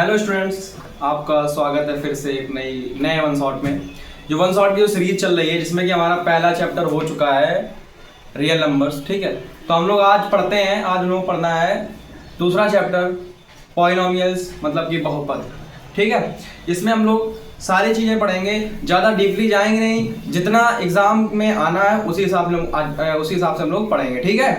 Hello students, आपका स्वागत है फिर से एक नए वन शॉट में। जो वन शॉट की जो सीरीज चल रही है जिसमें कि हमारा पहला चैप्टर हो चुका है रियल नंबर्स। ठीक है, तो हम लोग आज पढ़ते हैं। आज हम लोग पढ़ना है दूसरा चैप्टर पॉलिनोमियल्स, मतलब कि बहुपद। ठीक है, इसमें हम लोग सारी चीज़ें पढ़ेंगे, ज़्यादा डीपली जाएंगे नहीं। जितना एग्जाम में आना है उसी हिसाब से हम लोग पढ़ेंगे। ठीक है,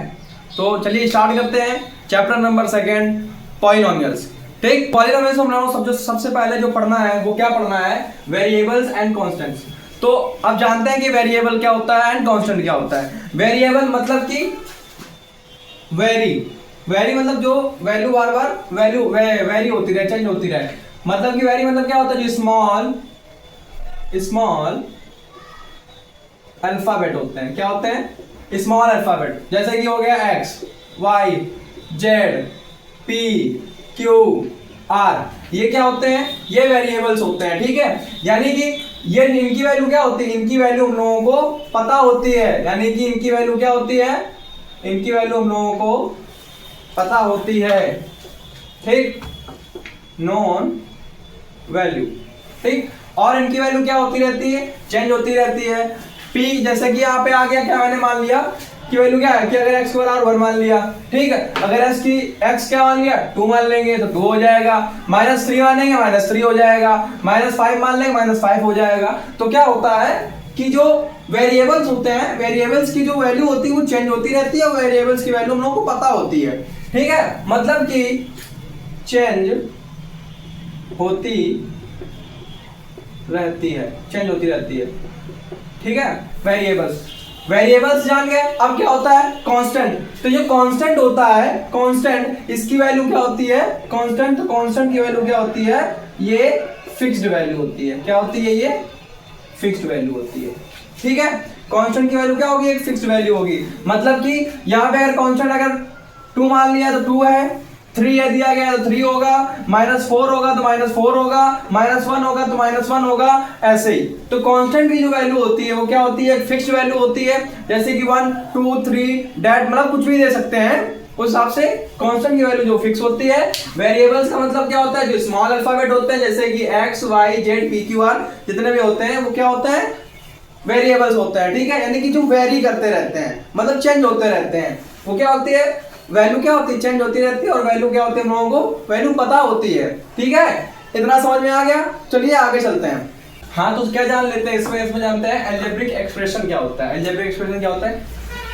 तो चलिए स्टार्ट करते हैं चैप्टर नंबर 2 पॉलिनोमियल्स। ठीक, पॉलिनोमियल्स हम लोग सबसे पहले जो पढ़ना है वो क्या पढ़ना है, वेरिएबल्स एंड कांस्टेंट्स। तो अब जानते हैं कि वेरिएबल क्या होता है एंड कांस्टेंट क्या होता है। वेरिएबल मतलब कि वेरी मतलब जो वैल्यू बार बार वेरी होती रहे, चेंज होती रहे। मतलब कि वेरी मतलब क्या होता है, जो स्मॉल अल्फाबेट होते हैं। क्या होते हैं? Small alphabet. जैसे कि हो गया X, Y, Z, P, Q, R. ये क्या होते हैं? ये वेरिएबल्स होते हैं। ठीक है, यानी कि ये इनकी वैल्यू क्या होती है? इनकी वैल्यू हम लोगों को पता होती है। यानी कि इनकी वैल्यू क्या होती है? इनकी वैल्यू हम लोगों को पता होती है। ठीक, नॉन वैल्यू। ठीक, और इनकी वैल्यू क्या होती रहती है? चेंज होती रहती है। पी जैसे कि यहाँ पे आ गया, क्या मैंने मान लिया की वैल्यू क्या है कि अगर x को बराबर 1 मान लिया। ठीक है, अगर x क्या मान लिया, 2 मान लेंगे तो 2 हो जाएगा। -3 मानेंगे -3 हो जाएगा। -5 मान लेंगे -5 हो जाएगा। तो क्या होता है कि जो वेरिएबल्स होते हैं, वेरिएबल्स की जो वैल्यू होती है वो चेंज होती रहती है और वेरिएबल्स की वैल्यू हम लोगों को पता होती है। ठीक है, मतलब कि चेंज होती रहती है। ठीक है, वेरिएबल्स जान गए। अब क्या होता है? कांस्टेंट। तो जो कांस्टेंट होता है, कांस्टेंट, इसकी वैल्यू क्या होती है? कांस्टेंट। तो कांस्टेंट की वैल्यू क्या होती है? ये फिक्स्ड वैल्यू होती है। क्या होती है? ये फिक्स्ड वैल्यू होती है। ठीक है, कांस्टेंट की वैल्यू क्या होगी? एक फिक्स्ड वैल्यू होगी। मतलब कि यहाँ पे अगर कांस्टेंट अगर 2 मान लिया तो 2 है, 3 है दिया गया तो 3 होगा, -4 होगा तो -4 होगा, -1 होगा तो -1 होगा, ऐसे ही। तो कांस्टेंट की जो वैल्यू होती है वो क्या होती है? फिक्स्ड वैल्यू होती है। जैसे कि 1 2 3 डैट, मतलब कुछ भी दे सकते हैं, उस हिसाब से कांस्टेंट की वैल्यू जो फिक्स होती है। वेरिएबल्स का मतलब क्या होता है? जो स्मॉल अल्फाबेट होते हैं, जैसे कि X, Y, Z, P, Q, R, जितने भी होते हैं वो क्या होते हैं? वेरिएबल्स होते हैं। ठीक है, यानी कि जो वेरी करते रहते हैं, मतलब चेंज होते रहते हैं। वो क्या होती है? वैल्यू क्या होती है? चेंज होती रहती है। और वैल्यू क्या होती है? हम लोगों को वैल्यू पता होती है। ठीक है, इतना समझ में आ गया। चलिए आगे चलते हैं। हाँ, तो क्या जान लेते हैं इसमें जानते हैं अलजेब्रिक एक्सप्रेशन क्या होता है। अलजेब्रिक एक्सप्रेशन क्या होता है?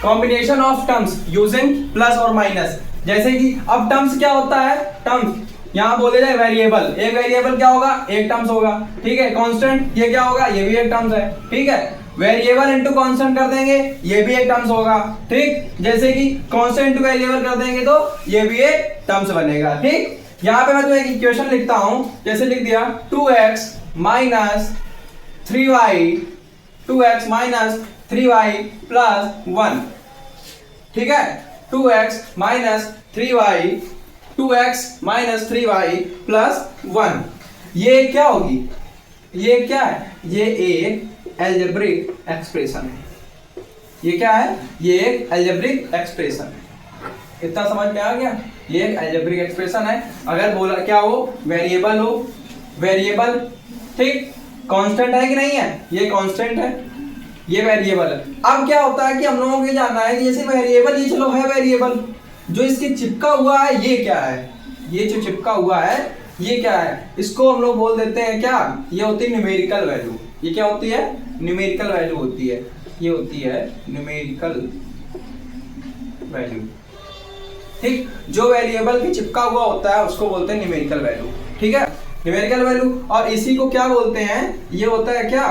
Combination of terms using plus और माइनस। जैसे कि अब टर्म्स क्या होता है? टर्म्स यहाँ बोले जाए वेरिएबल, एक वेरिएबल क्या होगा? एक टर्म्स होगा। ठीक है, कांस्टेंट ये क्या होगा? ये भी एक टर्म्स है। ठीक है, वेरिएबल इनटू कांस्टेंट कर देंगे, ये भी एक टर्म्स होगा। ठीक, जैसे कि कांस्टेंट इनटू वेरिएबल कर देंगे तो ये भी एक टर्म्स बनेगा। ठीक, यहाँ पे मैं तुम्हें एक इक्वेशन लिखता हूं, जैसे लिख दिया 2x minus 3y, 2x minus 3y plus 1। ठीक है, 2x minus 3y, 2x minus 3y plus 1। ये क्या होगी? ये क्या है? ये एक अलजेब्रिक एक्सप्रेशन है। ये क्या है? ये एक अलजेब्रिक एक्सप्रेशन है। इतना समझ में आ गया? ये एक अलजेब्रिक एक्सप्रेशन है। अगर बोला क्या हो? वेरिएबल हो, वेरिएबल, ठीक, कांस्टेंट है कि नहीं है? ये कांस्टेंट है, ये वेरिएबल है। अब क्या होता है कि हम लोगों को जानना है कि जैसे वेरिएबल, ये चलो है वेरिएबल, जो इसके चिपका हुआ है ये क्या है? ये जो चिपका हुआ है ये क्या है? इसको हम लोग बोल देते हैं क्या? ये होती है न्यूमेरिकल वैल्यू। ये क्या होती है? न्यूमेरिकल वैल्यू होती है। ये होती है न्यूमेरिकल वैल्यू। ठीक, जो वेरिएबल के चिपका हुआ होता है उसको बोलते हैं न्यूमेरिकल वैल्यू। ठीक है, न्यूमेरिकल वैल्यू। और इसी को क्या बोलते हैं? ये होता है क्या?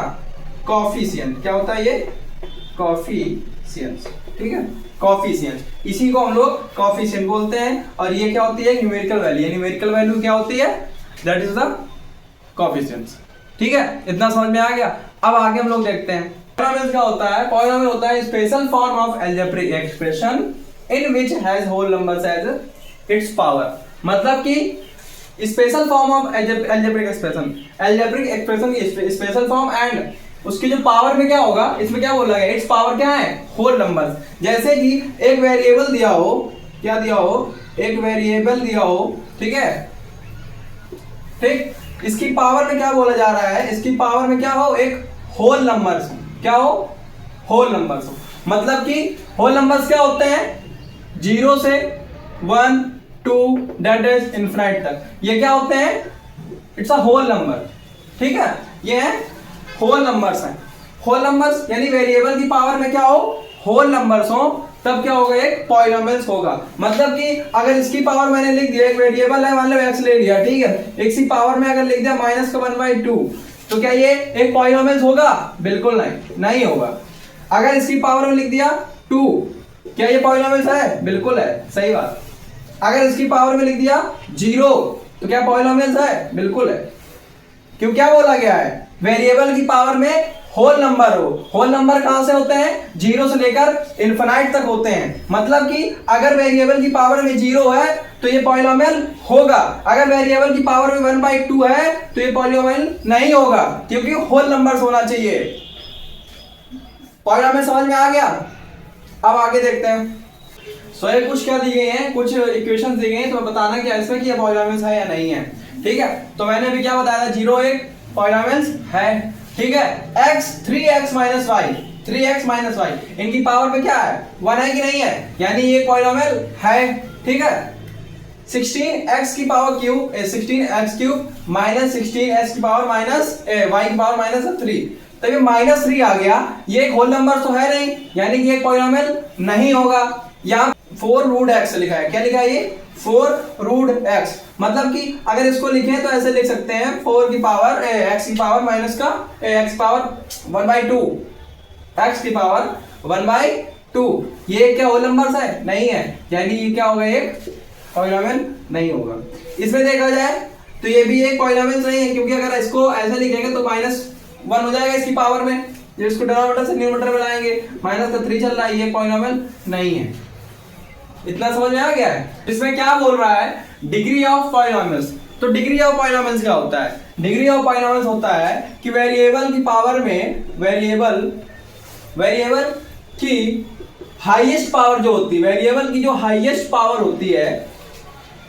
कोएफिशिएंट। क्या होता है ये? कोएफिशिएंट। ठीक है, कोएफिशिएंट, इसी को हम लोग कोएफिशिएंट बोलते हैं। और ये क्या होती है? Numerical value. न्यूमेरिकल वैल्यू क्या होती है? That is the coefficient. ठीक है, इतना समझ में आ गया। अब आगे हम लोग देखते हैं पॉलिनोमियल क्या होता है। पॉलिनोमियल होता है special form of algebraic expression in which has whole numbers as its power. मतलब कि special form of algebraic expression, algebraic expression की स्पेशल फॉर्म एंड उसकी जो पावर में क्या होगा? इसमें क्या बोला गया? इट्स पावर क्या है? Whole numbers. जैसे कि एक वेरिएबल दिया हो, क्या दिया हो? एक वेरिएबल दिया हो, ठीक है, ठीक, इसकी पावर में क्या बोला जा रहा है, इसकी पावर में क्या हो, एक होल नंबर्स, क्या हो, होल नंबर्स हो। मतलब कि होल नंबर्स क्या होते हैं, 0 से 1 2 दैट इज इनफिनाइट तक, ये क्या होते हैं, इट्स अ होल नंबर। ठीक है, ये है होल नंबर्स हैं। होल नंबर्स यानी वेरिएबल की पावर में क्या हो, होल नंबर्स हो, तब क्या होगा, एक पॉलिनोमियल्स होगा। मतलब कि अगर इसकी पावर मैंने लिख दिया, एक वेरिएबल है मान लो x ले लिया, ठीक है, x की पावर में अगर लिख दिया माइनस का 1/2, तो क्या ये एक पॉलिनोमियल्स होगा, बिल्कुल नहीं होगा। अगर इसकी पावर में लिख दिया 2, क्या ये पॉलिनोमियल्स है, बिल्कुल है, सही बात। अगर इसकी पावर में लिख दिया 0, तो क्या पॉलिनोमियल्स है, बिल्कुल है। क्यों, क्या बोला गया है, वेरिएबल की पावर में होल नंबर हो। होल नंबर कहां से होते हैं, 0 से लेकर इनफिनाइट तक होते हैं। मतलब कि अगर वेरिएबल की पावर में 0 है तो ये पॉलिनोमियल होगा, अगर वेरिएबल की पावर में 1/2 है तो ये पॉलिनोमियल नहीं होगा, क्योंकि होल नंबर्स होना चाहिए। पॉलिनोमियल समझ में आ गया। अब आगे देखते हैं। सो ये कुछ क्या दी गई हैं, कुछ इक्वेशन दी गई हैं, तो बताना कि इसमें कि ये पॉलिनोमियल्स है या नहीं है। ठीक है, तो मैंने भी क्या बताया था, 0 एक पॉलिनोमियल्स है। ठीक है, x 3x minus Y, 3x minus Y, इनकी पावर में क्या है, 1 है कि नहीं है, यानी ये पॉलिनोमियल है। ठीक है, 16x की power cube 16x cube minus 16x की पावर माइनस y की पावर माइनस 3, तब ये -3 आ गया, ये एक होल नंबर तो है नहीं, यानी कि एक पॉलिनोमियल नहीं होगा। यहाँ 4√x लिखा है, क्या लिखा है ये, 4√x। मतलब कि अगर इसको लिखें तो ऐसे लिख सकते हैं, 4 की पावर x की पावर माइनस का x पावर 1/2, x की पावर 1/2, ये क्या होल नंबर्स है, नहीं है, यानी ये क्या होगा, एक पॉलिनोमियल नहीं होगा। इसमें देखा जाए तो ये भी एक पॉलिनोमियल नहीं है, क्योंकि अगर इसको ऐसे लिखेंगे तो -1 हो जाएगा इसकी पावर में, जब इसको डिनोमिनेटर से न्यूमरेटर में लाएंगे, माइनस का 3 चल रहा है, ये पॉलिनोमियल नहीं है। इतना समझ में आ गया है। इसमें क्या बोल रहा है, डिग्री ऑफ पॉलिनोमियल्स। तो डिग्री ऑफ पॉलिनोमियल्स क्या होता है, डिग्री ऑफ पॉलिनोमियल्स होता है कि वेरिएबल की पावर में वेरिएबल की हाईएस्ट पावर जो होती है, वेरिएबल की जो हाईएस्ट पावर होती है,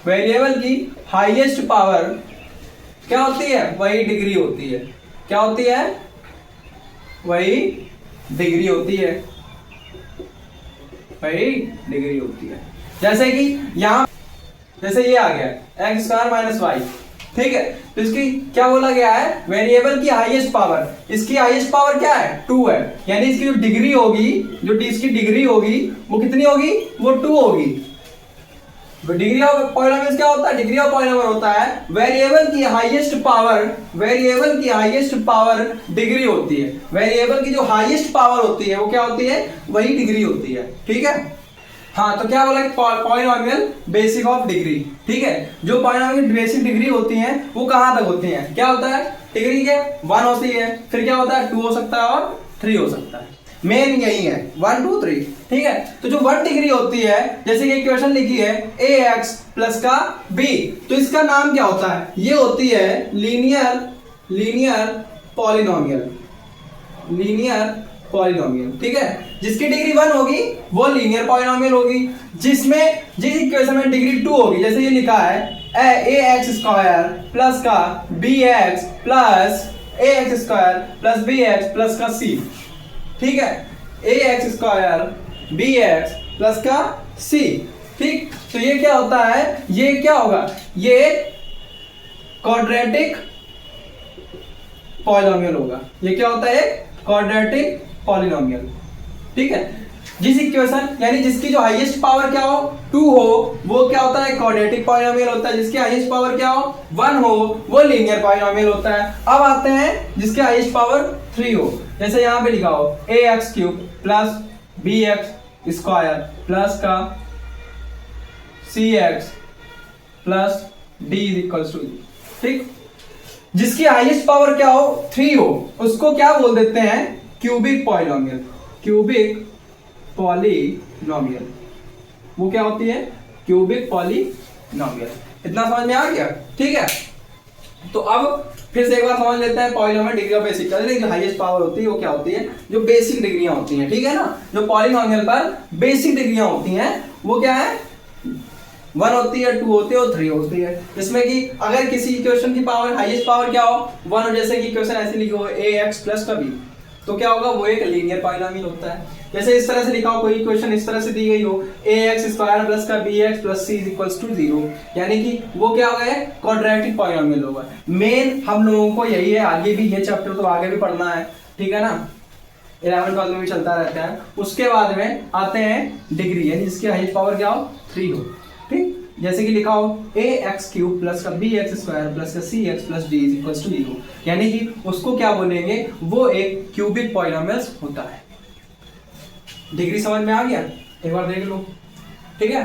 वेरिएबल की हाईएस्ट पावर क्या होती है, वही डिग्री होती है। क्या होती है, वही डिग्री होती है, वही डिग्री होती है। जैसे कि यहां, जैसे ये आ गया x² माइनस वाई, ठीक है, तो इसकी क्या बोला गया है, वेरिएबल की हाईएस्ट पावर, इसकी हाईएस्ट पावर क्या है, 2 है, यानी इसकी जो डिग्री होगी, जो इसकी डिग्री होगी वो कितनी होगी, वो 2 होगी। डिग्री ऑफ पॉलिनोमियल क्या होता है, डिग्री ऑफ पॉलिनोमियल होता है वेरिएबल की हाईएस्ट पावर, वेरिएबल की हाईएस्ट पावर डिग्री होती है। वेरिएबल की जो हाईएस्ट पावर होती है वो क्या होती है, वही डिग्री होती है। ठीक है, हाँ, तो क्या बोला, पॉलिनोमियल बेसिक ऑफ डिग्री। ठीक है, जो पॉलिनोमियल की बेसिक डिग्री होती है वो कहां तक होती है, क्या होता है, डिग्री के 1 होती है, फिर क्या होता है, 2 हो सकता है और 3 हो सकता है, मेन यही है 1 2 3। ठीक है, तो जो 1 डिग्री होती है, जैसे कि इक्वेशन लिखी है ax प्लस का b, तो इसका नाम क्या होता है, ये होती है लीनियर पॉलिनोमियल, लीनियर पॉलिनोमियल। ठीक है, जिसकी डिग्री 1 होगी वो लीनियर पॉलिनोमियल होगी, जिस इक्वेशन में डिग्री 2 होगी, जैसे ये लिखा है ax² प्लस का bx plus ax² plus bx plus का c। ठीक है, ax² bx प्लस का c। ठीक, तो ये क्या होता है, ये क्या होगा, ये क्वाड्रेटिक पॉलिनोमियल होगा। ये क्या होता है, क्वाड्रेटिक पॉलिनोमियल। ठीक है, जिस इक्वेशन यानी जिसकी जो हाईएस्ट पावर क्या हो, 2 हो, वो क्या होता है, क्वाड्रेटिक पॉलिनोमियल होता है। जिसकी हाईएस्ट पावर क्या हो, 1 हो, वो लीनियर पॉलिनोमियल होता है। अब आते हैं जिसकी हाईएस्ट पावर 3 हो, जैसे यहां पे लिखा हो ax³ प्लस bx² प्लस का cx plus d equals to. ठीक, जिसकी हाईएस्ट पावर क्या हो, 3 हो, उसको क्या बोल देते हैं, क्यूबिक पॉलिनोमियल, क्यूबिक पॉलिनोमियल। वो क्या होती है, क्यूबिक पॉलिनोमियल। इतना समझ में आ गया। ठीक है, तो अब फिर से एक बार समझ लेते हैं पॉलिनोमियल डिग्री ऑफ बेसिक। जो हाईएस्ट पावर होती है वो क्या होती है, जो बेसिक डिग्रियां होती हैं। ठीक है ना, जो पॉलिनोमियल पर बेसिक डिग्रियां होती हैं वो क्या है, 1 होती है, 2 होती है और 3 होती है। इसमें कि अगर किसी इक्वेशन की पावर हाईएस्ट पावर क्या हो 1 हो, जैसे कि इक्वेशन ऐसे लिखी हो ax प्लस का b, तो क्या होगा वो एक लीनियर पॉलिनोमियल होता है। जैसे इस तरह से लिखा हो कोई इक्वेशन इस तरह से दी गई हो ax स्क्वायर प्लस का bx plus c equals to 0, यानी कि वो क्या होगा क्वाड्रेटिक पॉलिनोमियल होगा। मेन हम लोगों को यही है, आगे भी ये चैप्टर तो आगे भी पढ़ना है, ठीक है ना, 11 12 में भी चलता रहता है। उसके बाद में आते हैं डिग्री, यानी जिसकी हाईएस्ट पावर क्या हो 3 हो, ठीक। जैसे कि लिखा हो ax क्यूब प्लस का bx स्क्वायर प्लस का cx plus d is equals to 0, यानी कि उसको क्या बोलेंगे, वो एक क्यूबिक पॉलिनोमियल होता है। डिग्री समझ में आ गया, एक बार देख लो, ठीक है।